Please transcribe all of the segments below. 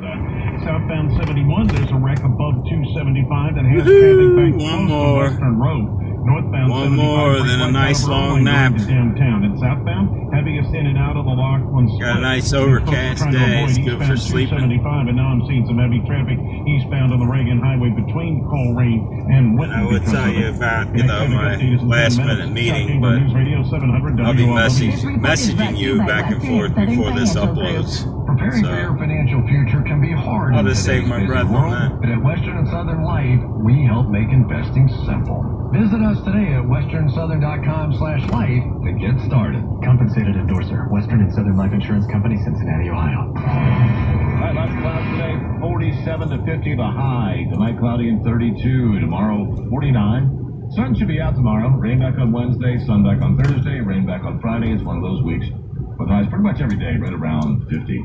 Southbound 71, there's a wreck above 275 that has traffic back close to Western Road. Northbound one more than a nice long nap. Downtown and southbound, heaviest in and out of the Lachlan Split. Got a nice overcast day. It's good for sleeping. 275, and now I'm seeing some heavy traffic eastbound on the Reagan Highway between Coleraine and Whitney. I would tell you about, my last minute meeting, but I'll be messaging you back and forth before this uploads. Preparing for your financial future can be hard. I'll just save my breath on that. But at Western and Southern Life, we help make investing simple. Visit us today at westernsouthern.com/life to get started. Compensated endorser, Western and Southern Life Insurance Company, Cincinnati, Ohio. High lots of clouds today, 47 to 50 the high. Tonight cloudy and 32. Tomorrow 49. Sun should be out tomorrow. Rain back on Wednesday, sun back on Thursday, rain back on Friday. It's one of those weeks with highs pretty much every day, right around 50.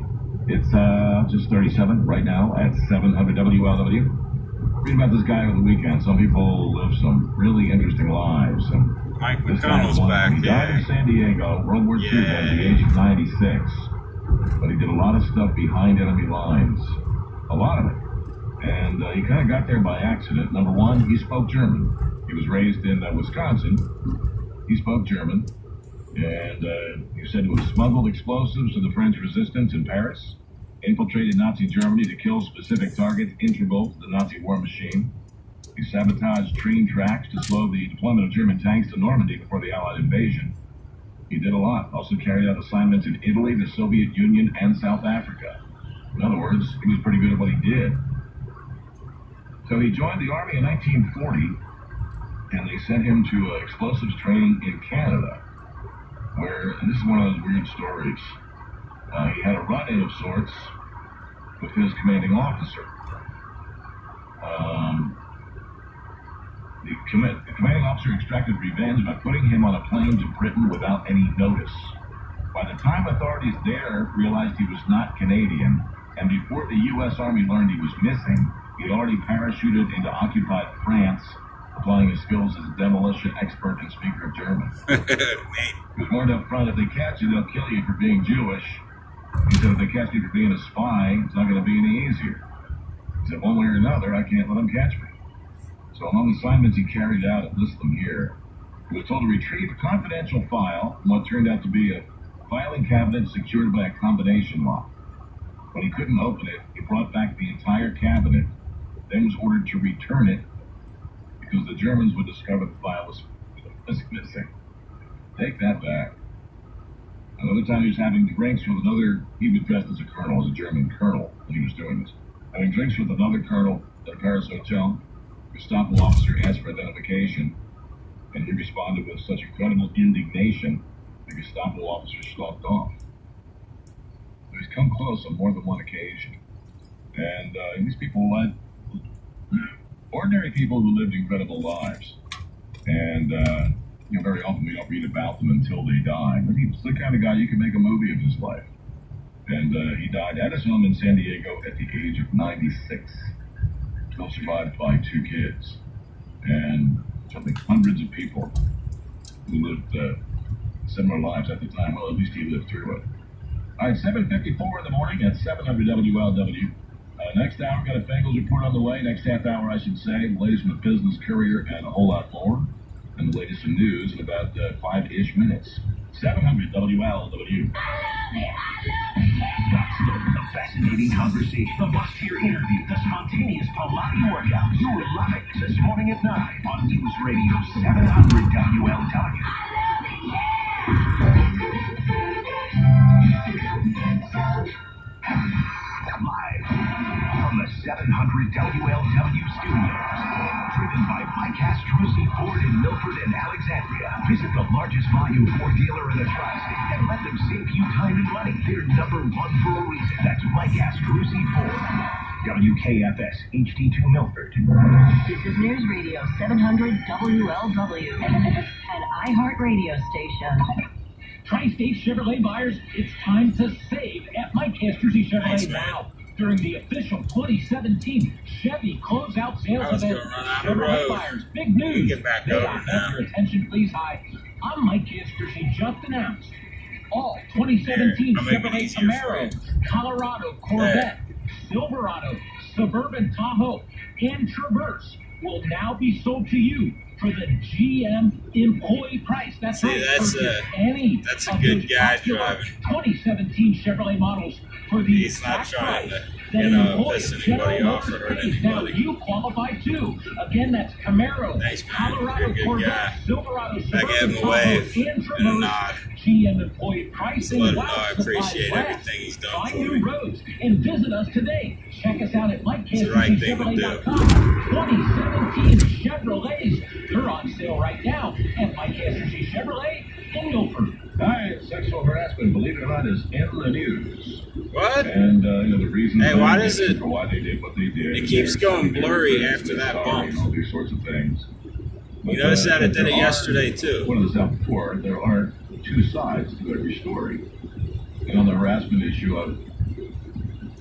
It's just 37 right now at 700 WLW. Read about this guy over the weekend. Some people live some really interesting lives. And Mike McConnell's back. He died in San Diego, World War II, at the age of 96. But he did a lot of stuff behind enemy lines. A lot of it. And he kind of got there by accident. Number one, he spoke German. He was raised in Wisconsin. He spoke German. And he said he smuggled explosives to the French resistance in Paris, infiltrated Nazi Germany to kill specific targets integral to the Nazi war machine. He sabotaged train tracks to slow the deployment of German tanks to Normandy before the Allied invasion. He did a lot. Also carried out assignments in Italy, the Soviet Union, and South Africa. In other words, he was pretty good at what he did. So he joined the Army in 1940, and they sent him to explosives training in Canada, where, and this is one of those weird stories, he had a run-in of sorts with his commanding officer. The commanding officer extracted revenge by putting him on a plane to Britain without any notice. By the time authorities there realized he was not Canadian, and before the U.S. Army learned he was missing, he had already parachuted into occupied France, applying his skills as a demolition expert and speaker of German. He was warned up front, if they catch you, they'll kill you for being Jewish. He said, if they catch me for being a spy, it's not going to be any easier. He said, one way or another, I can't let them catch me. So among the assignments he carried out, I list them here. He was told to retrieve a confidential file from what turned out to be a filing cabinet secured by a combination lock. When he couldn't open it, he brought back the entire cabinet, then was ordered to return it because the Germans would discover the file was missing. Take that back. Another time he was having drinks with another, he was dressed as a colonel, as a German colonel, when he was doing this. Having drinks with another colonel at a Paris hotel, the Gestapo officer asked for identification, and he responded with such incredible indignation, the Gestapo officer stalked off. So he's come close on more than one occasion. And these people led ordinary people who lived incredible lives. And, very often we don't read about them until they die. But he's the kind of guy you can make a movie of his life. And he died at his home in San Diego at the age of 96. Still survived by 2 kids. And I think hundreds of people who lived similar lives at the time. Well, at least he lived through it. All right, 7:54 in the morning at 700 WLW. Next hour, got a Bengals report on the way. Next half hour, I should say. The latest from the Business Courier and a whole lot more. And the latest in news in about 5-ish minutes. 700 WLW. The fascinating conversation, the must-hear interview, the spontaneous Pilates workout. You will love it. This morning at 9 on News Radio 700 WLW. Live from the 700 WLW studios. Driven by Mike Astrucci Ford in Milford and Alexandria. Visit the largest volume Ford dealer in the tri-state and let them save you time and money. They're number one for a reason. That's Mike Astrucci Ford. WKFS HD2 Milford. This is News Radio 700 WLW, an iHeart radio station. Tri-State Chevrolet buyers, it's time to save at Mike Astrucci Chevrolet now. During the official 2017 Chevy closeout sales event, Chevrolet buyers, big news. May I have your attention, please? Hi, I'm Mike Astrucci. Just announced all 2017 Chevrolet Camaro, Colorado Corvette, Silverado, Suburban Tahoe, and Traverse will now be sold to you for the GM employee price. That's right. That's a good guy driving. 2017 Chevrolet models for the He's not trying to, piss anybody off or hurt anybody. You qualify too. Again, that's Camaro, Nice, man. Colorado, You're a good Corvette, guy. Silverado, I gave him a wave and a nod. GM employee pricing. Let him know I appreciate everything he's done Find for new me. roads and visit us today. Check us out at It's the right thing to do. MikeCasterChevrolet.com. 2017 Chevrolets. They're on sale right now at Mike Caster's Chevrolet in Milford. Hi, sexual harassment, believe it or not, is in the news. What? And, the reason Why does it? for why they did what they did. It keeps going blurry after that bump. And all these sorts of things. You notice that it did it yesterday too. What is that before? There are two sides to every story. And on the harassment issue, I've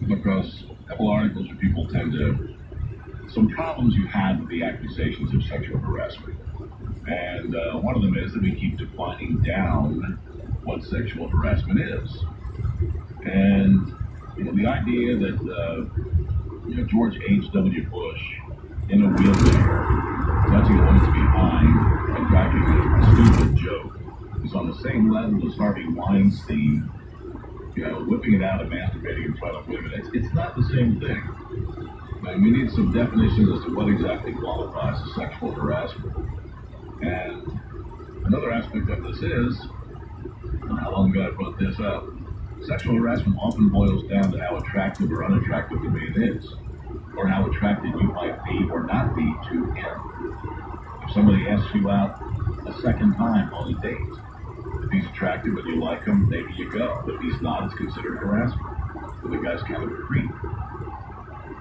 come across a couple articles where people tend to, some problems you have with the accusations of sexual harassment. And one of them is that we keep defining down what sexual harassment is. And the idea that George H.W. Bush in a wheelchair, touching a woman's behind and cracking a stupid joke is on the same level as Harvey Weinstein, whipping it out and masturbating in front of women. It's not the same thing. And we need some definitions as to what exactly qualifies as sexual harassment. And another aspect of this is, how long ago I brought this up, sexual harassment often boils down to how attractive or unattractive the man is, or how attracted you might be or not be to him. If somebody asks you out a second time on a date, if he's attractive and you like him, maybe you go. If he's not, it's considered harassment. But the guy's kind of a creep.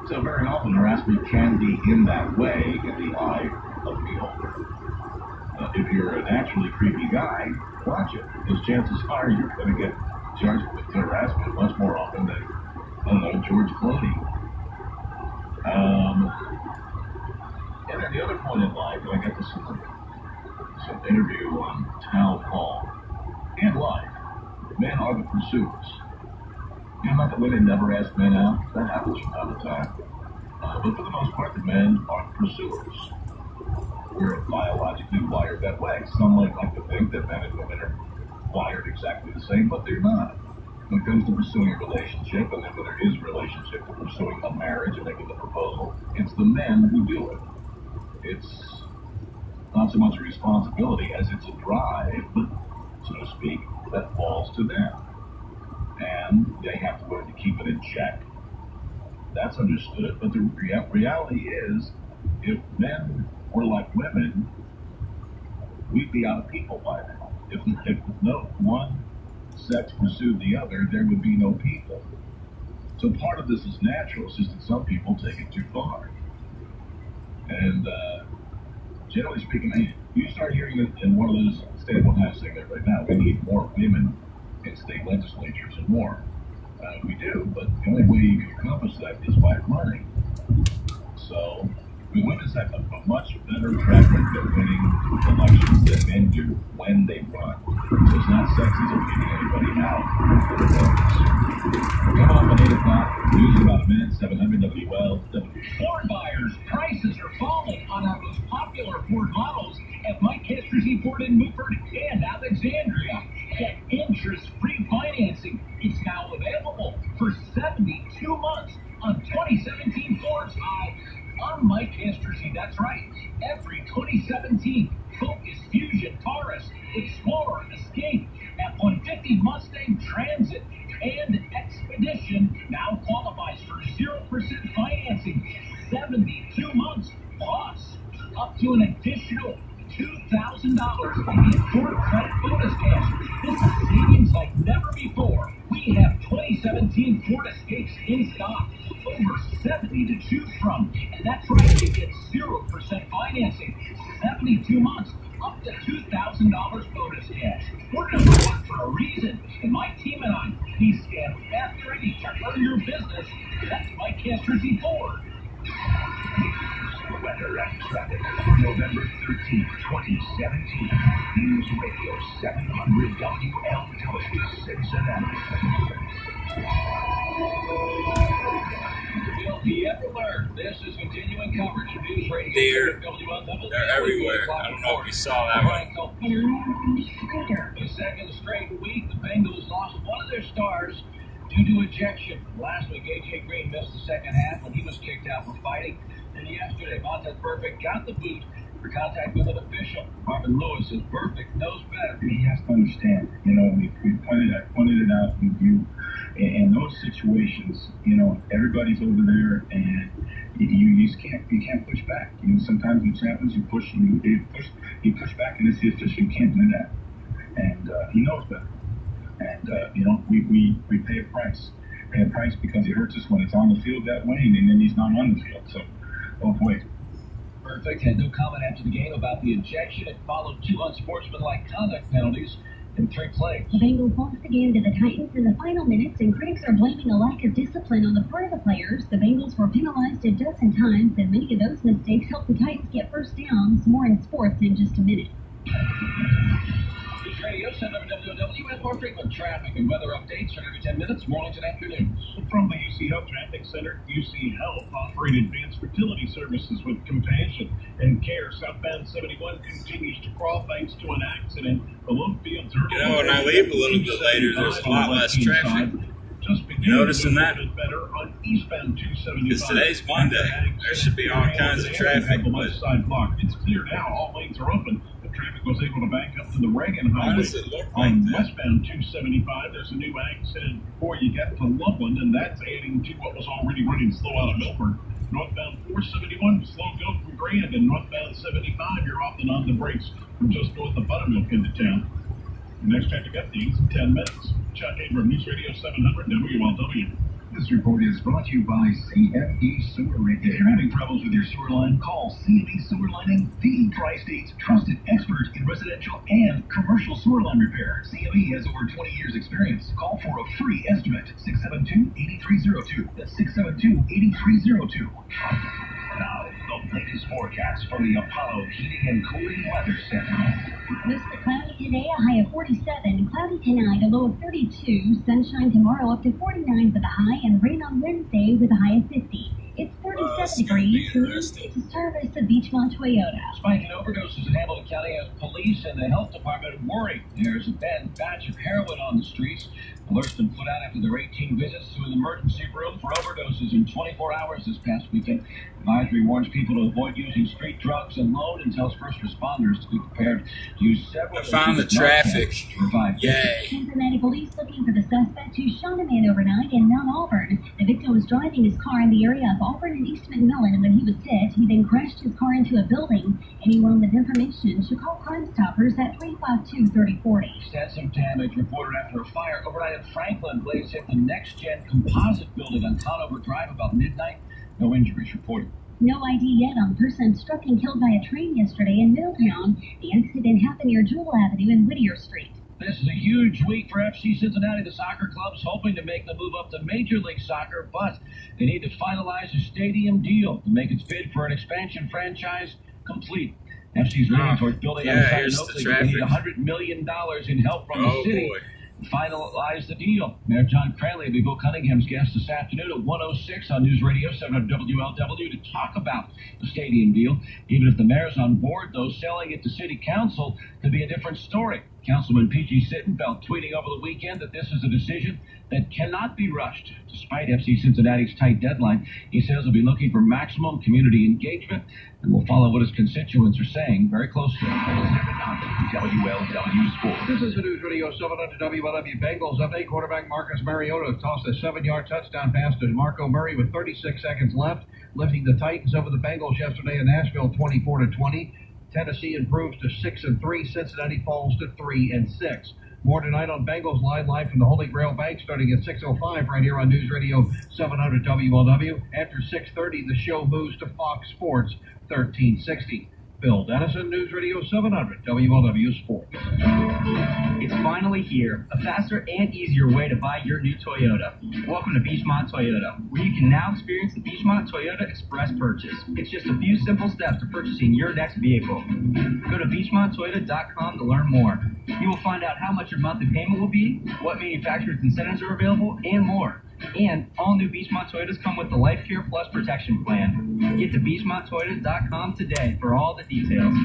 So very often harassment can be in that way in the eye of the beholder. If you're a naturally creepy guy, watch it, because chances are you're going to get charged with harassment much more often than, George Clooney. And then the other point in life, and I got this some interview on Town Hall and life, men are the pursuers. Not that women never ask men out, that happens from time to time. But for the most part, the men are pursuers. We're biologically wired that way. Some might like to think that men and women are wired exactly the same, but they're not. When it comes to pursuing a relationship, and then when there is a relationship, to pursuing a marriage and making the proposal, it's the men who do it. It's not so much a responsibility as it's a drive, so to speak, that falls to them. And they have to learn to keep it in check. That's understood, but the reality is, if men were like women, we'd be out of people by now. If no one sex pursued the other, there would be no people. So part of this is natural, it's just that some people take it too far. And generally speaking, you start hearing it in one of those states, well, I'm saying that right now, we need more women in state legislatures and more. We do, but the only way you can accomplish that is by running. So, women have a much better track record of winning elections than men do when they run. So it's not sexy to getting anybody out of the votes. Coming up at 8 o'clock, news in about a minute, 700 WLW. Ford buyers, prices are falling on our most popular Ford models at Mike Caster's Ford in Milford and Alexandria. Get interest-free financing. It's now available for 72 months on 2017 Fords on Mike Caster's. That's right. Every 2017 Focus, Fusion, Taurus, Explorer, Escape, F-150, Mustang, Transit, and Expedition now qualifies for 0% financing. 72 months plus up to an additional $2,000 in Ford credit bonus cash. This is savings like never before. We have 2017 Ford Escapes in stock. Over 70 to choose from. And that's right, you get 0% financing. 72 months, up to $2,000 bonus cash. We're number one for a reason. And my team and I, we stand fast ready to earn your business. That's Mike Caster's Ford. Weather and traffic, November 13th, 2017. News Radio 700 WLW, Cincinnati. This is continuing coverage of News Radio. Deer. They're everywhere. I don't know if you saw that one. For the second straight week, the Bengals lost one of their stars due to ejection. Last week, A.J. Green missed the second half when he was kicked out for fighting. And yesterday, Vontaze Burfict got the boot for contact with an official. Marvin Lewis says Burfict knows better. He has to understand. We pointed it out with you. In those situations, everybody's over there, and you just can't push back. Sometimes what happens, you push back, and it's the official can't do that, and he knows better. And we pay a price. Because he hurts us when it's on the field that way, and then he's not on the field. So both ways. Burfict had no comment after the game about the ejection. It followed 2 unsportsmanlike conduct penalties in 3 plays. The Bengals lost the game to the Titans in the final minutes, and critics are blaming a lack of discipline on the part of the players. The Bengals were penalized a dozen times, and many of those mistakes helped the Titans get first downs. More in sports in just a minute. News Radio 700 WOW has more frequent traffic and weather updates every 10 minutes, mornings and afternoons. From the UC Health Traffic Center, UC Health offering advanced fertility services with compassion and care. Southbound 71 continues to crawl thanks to an accident. The low fields are... When I leave a little bit later, there's a lot less traffic. Noticing that? Because today's Monday. There should be all kinds of traffic, but... It's clear now. All lanes are open. The traffic was able to back up to the Reagan Highway. Why does it look like on that? westbound 275, there's a new accident before you get to Loveland, and that's adding to what was already running slow out of Milford. Northbound 471, slow go from Grand, and northbound 75, you're off and on the brakes from just north of Buttermilk into town. The next traffic updates in 10 minutes. Chuck Abram, News Radio 700 WLW. This report is brought to you by CFE Sewer Repair. If you're having troubles with your sewer line, call CFE Sewer Lining, the Tri-State's trusted expert in residential and commercial sewer line repair. CFE has over 20 years experience. Call for a free estimate. 672-8302. That's 672-8302. Now, the latest forecast from the Apollo Heating and Cooling Weather Center. Mostly cloudy today, a high of 47. Cloudy tonight, a low of 32. Sunshine tomorrow, up to 49 for the high, and rain on Wednesday with a high of 50. It's 37 degrees. It's a service of Beachmont Toyota. Spike in overdoses in Hamilton County has police and the health department worried. There's a bad batch of heroin on the streets. Alerts been put out after there were 18 visits to an emergency room for overdoses in 24 hours this past weekend. Advisory warns people to avoid using street drugs alone and tells first responders to be prepared to use several... I found the traffic. Yay. Cincinnati police looking for the suspect who shot a man overnight in Mount Auburn. The victim was driving his car in the area of Auburn and East McMillan, and when he was hit, he then crashed his car into a building. Anyone with information should call Crime Stoppers at 352-3040. Extensive damage reported after a fire overnight at Franklin. Blaze hit the Next Gen Composite building on Conover Drive about midnight. No injuries reported. No ID yet on person struck and killed by a train yesterday in Middletown. The accident happened near Jewel Avenue and Whittier Street. This is a huge week for FC Cincinnati. The soccer club's hoping to make the move up to Major League Soccer, but they need to finalize a stadium deal to make its bid for an expansion franchise complete. FC's leaning towards building on the site in Oakley. They need $100 million in help from the city. Boy. Finalize the deal. Mayor John Cranley will be Bill Cunningham's guest this afternoon at 1:06 on News Radio 700 WLW to talk about the stadium deal. Even if the mayor's on board, though, selling it to city council could be a different story. Councilman P.G. Sittenfeld tweeting over the weekend that this is a decision that cannot be rushed. Despite FC Cincinnati's tight deadline, he says he'll be looking for maximum community engagement and will follow what his constituents are saying very closely. WLW Sports. This is the News Radio 700 WLW Bengals update. Quarterback Marcus Mariota tossed a 7-yard touchdown pass to Marco Murray with 36 seconds left, lifting the Titans over the Bengals yesterday in Nashville 24-20. Tennessee improves to 6-3. Cincinnati falls to 3-6. More tonight on Bengals live from the Holy Grail Bank starting at 6:05 right here on News Radio 700 WLW. After 6:30, the show moves to Fox Sports 1360. Bill Dennison, News Radio 700 WLW Sports. It's finally here, a faster and easier way to buy your new Toyota. Welcome to Beachmont Toyota, where you can now experience the Beachmont Toyota Express purchase. It's just a few simple steps to purchasing your next vehicle. Go to BeachmontToyota.com to learn more. You will find out how much your monthly payment will be, what manufacturer's incentives are available, and more. And all new Beachmont Toyotas come with the Life Care Plus Protection Plan. Get to BeachmontToyotas.com today for all the details.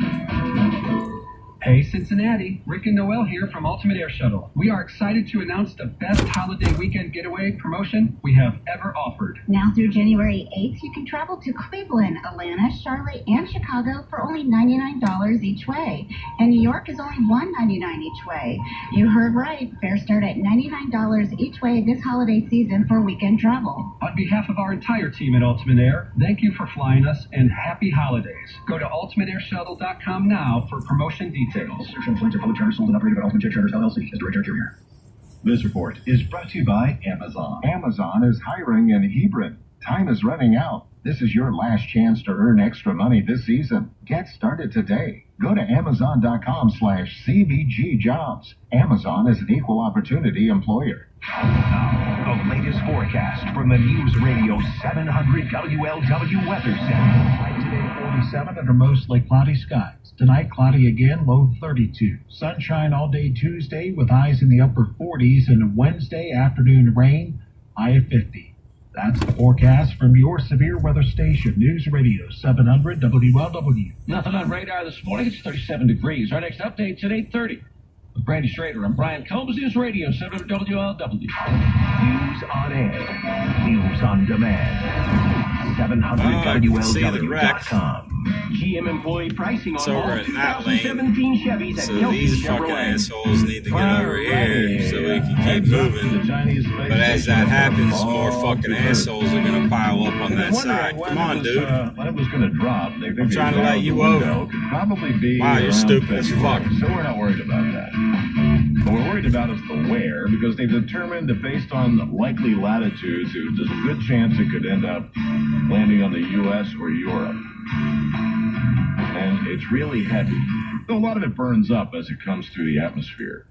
Hey Cincinnati, Rick and Noel here from Ultimate Air Shuttle. We are excited to announce the best holiday weekend getaway promotion we have ever offered. Now through January 8th, you can travel to Cleveland, Atlanta, Charlotte, and Chicago for only $99 each way. And New York is only $199 each way. You heard right. Fares start at $99 each way this holiday season for weekend travel. On behalf of our entire team at Ultimate Air, thank you for flying us and happy holidays. Go to ultimateairshuttle.com now for promotion details. Certain flights are public charters sold and operated by Ultimate Jet Charters LLC as direct air carrier. This report is brought to you by Amazon. Amazon is hiring in Hebron. Time is running out. This is your last chance to earn extra money this season. Get started today. Go to Amazon.com/CBGjobs. Amazon is an equal opportunity employer. Now, the latest forecast from the News Radio 700 WLW Weather Center. Today 47 under mostly cloudy skies. Tonight cloudy again, low 32. Sunshine all day Tuesday with highs in the upper 40s, and Wednesday afternoon rain, high of 50. That's the forecast from your severe weather station, News Radio 700 WLW. Nothing on radar this morning. It's 37 degrees. Our next update's at 8:30. With Brandy Schrader and Brian Combs, News Radio 700 WLW. News on air. News on demand. 700WLW.com. GM employee pricing on all 2017 Chevys at So these fucking assholes need to get over here so we can keep moving. But as that happens, more fucking assholes are going to pile up on that side. Come on, dude. When it was going to drop, I'm trying to let you over. Probably be wow, you're stupid as fuck. So we're not worried about that. What we're worried about is the where, because they've determined that based on likely latitudes, there's a good chance it could end up landing on the U.S. or Europe. And it's really heavy. A lot of it burns up as it comes through the atmosphere.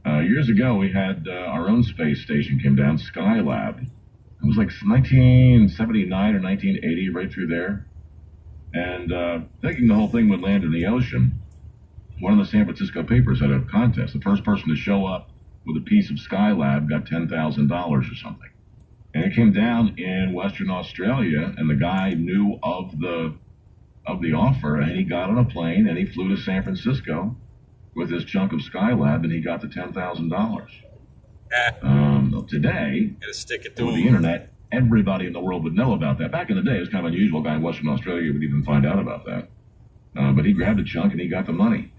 Years ago, we had our own space station came down, Skylab. It was like 1979 or 1980, right through there. And thinking the whole thing would land in the ocean, one of the San Francisco papers had a contest. The first person to show up with a piece of Skylab got $10,000 or something. And it came down in Western Australia, and the guy knew of the offer, and he got on a plane, and he flew to San Francisco with this chunk of Skylab, and he got the $10,000. Today, with the internet, everybody in the world would know about that. Back in the day, it was kind of unusual. A guy in Western Australia would even find out about that. But he grabbed a chunk, and he got the money.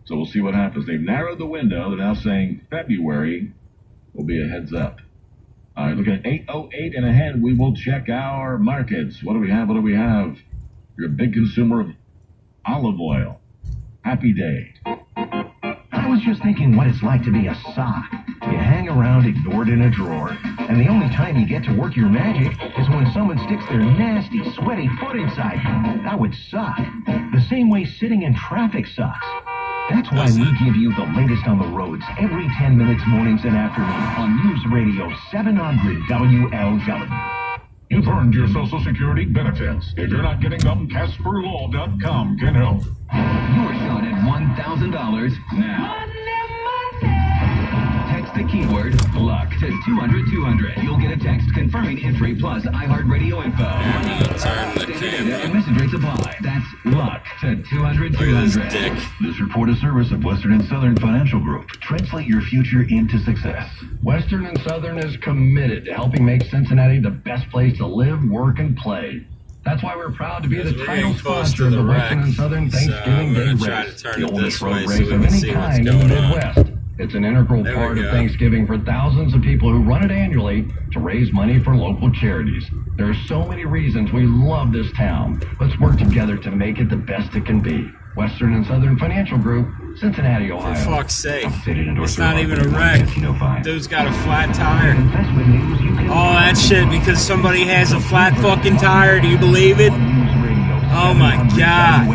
So we'll see what happens. They've narrowed the window. They're now saying February will be a heads up. All right, looking at 8:08 and ahead, we will check our markets. What do we have? What do we have? You're a big consumer of olive oil. Happy day. I was just thinking what it's like to be a sock. You hang around ignored in a drawer, and the only time you get to work your magic is when someone sticks their nasty, sweaty foot inside you. That would suck. The same way sitting in traffic sucks. That's why we give you the latest on the roads every 10 minutes mornings and afternoons on News Radio 700 WLW. You've earned your Social Security benefits. If you're not getting them, CasperLaw.com can help. Your shot at $1,000 now. Text the keyword LUCK to 200-200. You'll get a text confirming entry plus iHeartRadio info. And message rates apply. That's LUCK to 200-200. This report is service of Western and Southern Financial Group. Translate your future into success. Western and Southern is committed to helping make Cincinnati the best place to live, work, and play. That's why we're proud to be the title sponsor of the Western and Southern Thanksgiving Day Race, the oldest road race of any kind in the Midwest. It's an integral part of Thanksgiving for thousands of people who run it annually to raise money for local charities. There are so many reasons we love this town. Let's work together to make it the best it can be. Western and Southern Financial Group, Cincinnati, Ohio. For fuck's sake. It's not even a wreck. Dude's got a flat tire. All that shit because somebody has a flat fucking tire. Do you believe it? Oh my God.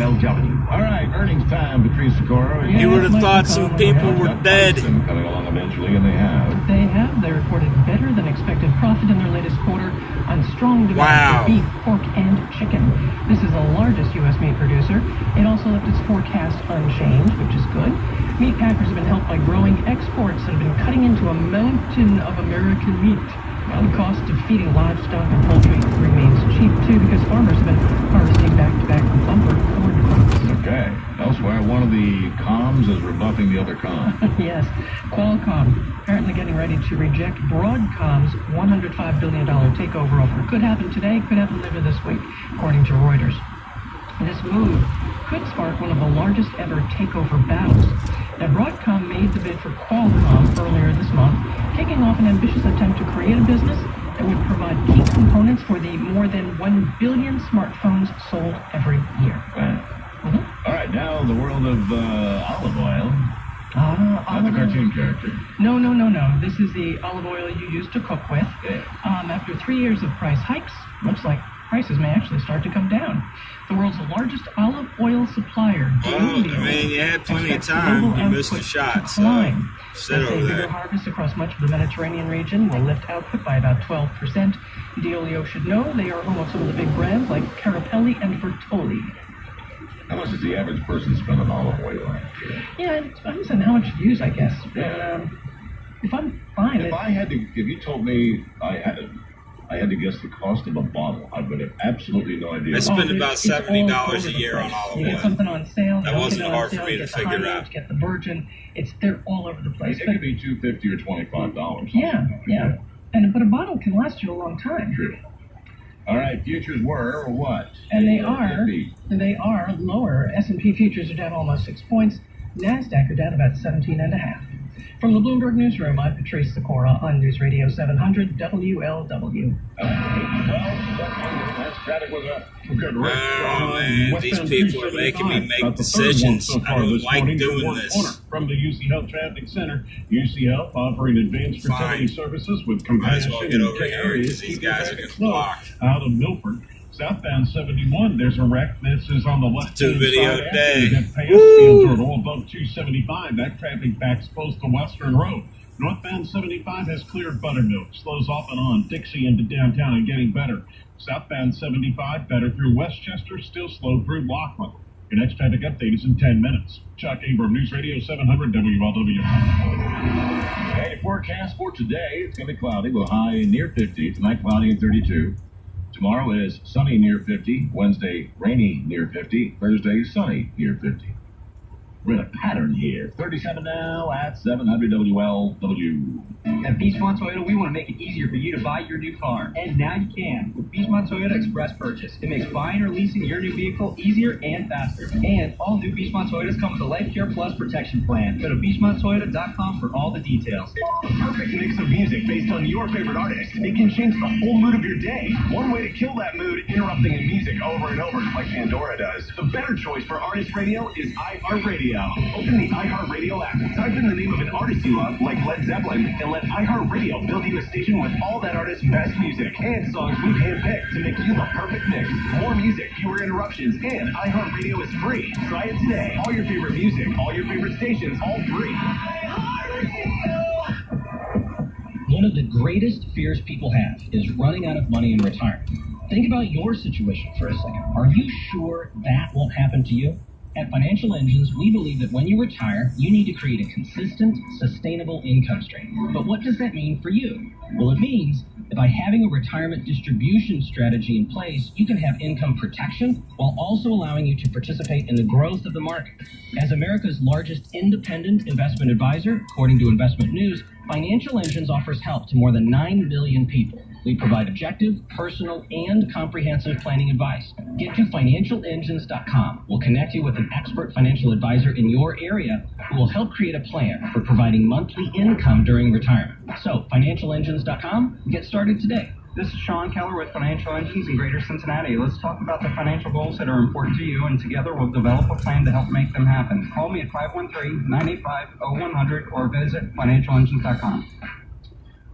All right, earnings time, Patrice Socorro. You would have thought some people were dead. Coming along eventually, and they have. They reported better than expected profit in their latest quarter on strong demand for beef, pork, and chicken. This is the largest U.S. meat producer. It also left its forecast unchanged, which is good. Meat packers have been helped by growing exports that have been cutting into a mountain of American meat. Well, the cost of feeding livestock and poultry remains cheap, too, because farmers have been harvesting back-to-back bumper corn crops. Okay. Elsewhere, one of the comms is rebuffing the other comm. Yes. Qualcomm apparently getting ready to reject Broadcom's $105 billion takeover offer. Could happen today, could happen later this week, according to Reuters. This move could spark one of the largest ever takeover battles. Now, Broadcom made the bid for Qualcomm earlier this month, kicking off an ambitious attempt to create a business that would provide key components for the more than 1 billion smartphones sold every year. Wow. All right, now the world of olive oil. Not the cartoon character. No. This is the olive oil you use to cook with. Yeah. After 3 years of price hikes, looks like prices may actually start to come down. The world's largest olive oil supplier. Well, I mean, you had plenty of time. You missed the shot, so sit over there. Bigger harvest across much of the Mediterranean region will lift output by about 12%. Deolio should know they are home of some of the big brands like Carapelli and Bertolli. How much does the average person spend on olive oil? Yeah, it depends on how much you use, I guess. Yeah. If I'm fine. If you told me I had to guess the cost of a bottle, I would have absolutely no idea. I spend about $70 a year on olive oil. You get something on sale. That wasn't hard for me to figure out. Get the virgin. They're all over the place. It could be $2.50 or $25. Yeah. But a bottle can last you a long time. True. All right, futures were or what? And they are lower. S&P futures are down almost 6 points. NASDAQ are down about 17.5. From the Bloomberg Newsroom, I'm Patrice Sikora on News Radio 700 WLW. Traffic was a good Oh, man, these people are making me make decisions. I don't like doing this. From the UC Health Traffic Center, UC Health offering advanced fertility services with compassion. Might as well get over here because these guys are going to block. Out of Milford. Southbound 71, there's a wreck. This is on the left Two video day. You get past all above 275. That traffic backs close to Western Road. Northbound 75 has cleared Buttermilk. Slows off and on Dixie into downtown and getting better. Southbound 75 better through Westchester, still slow through Laughlin. Your next traffic update is in 10 minutes. Chuck Abram, News Radio 700 WLW. Hey, forecast for today, it's going to be cloudy with a high near 50. Tonight, cloudy and 32. Tomorrow is sunny near 50. Wednesday, rainy near 50. Thursday, sunny near 50. We're in a pattern here. 37 now at 700 WLW. At Beachmont Toyota, we want to make it easier for you to buy your new car. And now you can with Beachmont Toyota Express Purchase. It makes buying or leasing your new vehicle easier and faster. And all new Beachmont Toyotas come with a Life Care Plus protection plan. Go to BeachmontToyota.com for all the details. A perfect mix of music based on your favorite artist. It can change the whole mood of your day. One way to kill that mood, interrupting in music over and over like Pandora does. The better choice for artist radio is iHeartRadio. Open the iHeartRadio app, type in the name of an artist you love, like Led Zeppelin, and let iHeartRadio build you a station with all that artist's best music and songs we've handpicked to make you the perfect mix. More music, fewer interruptions, and iHeartRadio is free. Try it today. All your favorite music, all your favorite stations, all free. One of the greatest fears people have is running out of money in retirement. Think about your situation for a second. Are you sure that won't happen to you? At Financial Engines, we believe that when you retire, you need to create a consistent, sustainable income stream. But what does that mean for you? Well, it means that by having a retirement distribution strategy in place, you can have income protection while also allowing you to participate in the growth of the market. As America's largest independent investment advisor, according to Investment News, Financial Engines offers help to more than 9 million people. We provide objective, personal, and comprehensive planning advice. Get to financialengines.com. We'll connect you with an expert financial advisor in your area who will help create a plan for providing monthly income during retirement. So, financialengines.com, get started today. This is Sean Keller with Financial Engines in Greater Cincinnati. Let's talk about the financial goals that are important to you, and together we'll develop a plan to help make them happen. Call me at 513-985-0100 or visit financialengines.com.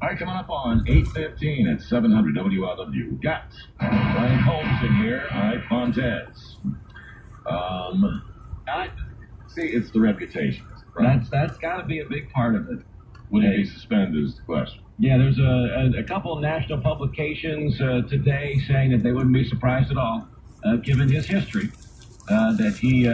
All right, coming up on 8:15 at 700 WLW. Got Brian Holmes in here. All right, Fontes. See, it's the reputation. Right? That's got to be a big part of it. Would he be suspended is the question. Yeah, there's a couple of national publications today saying that they wouldn't be surprised at all, given his history. that he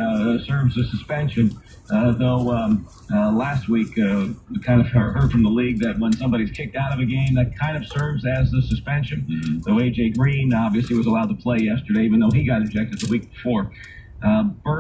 serves a suspension. Though last week, we kind of heard from the league that when somebody's kicked out of a game, that kind of serves as a suspension. Though A.J. Green obviously was allowed to play yesterday, even though he got ejected the week before.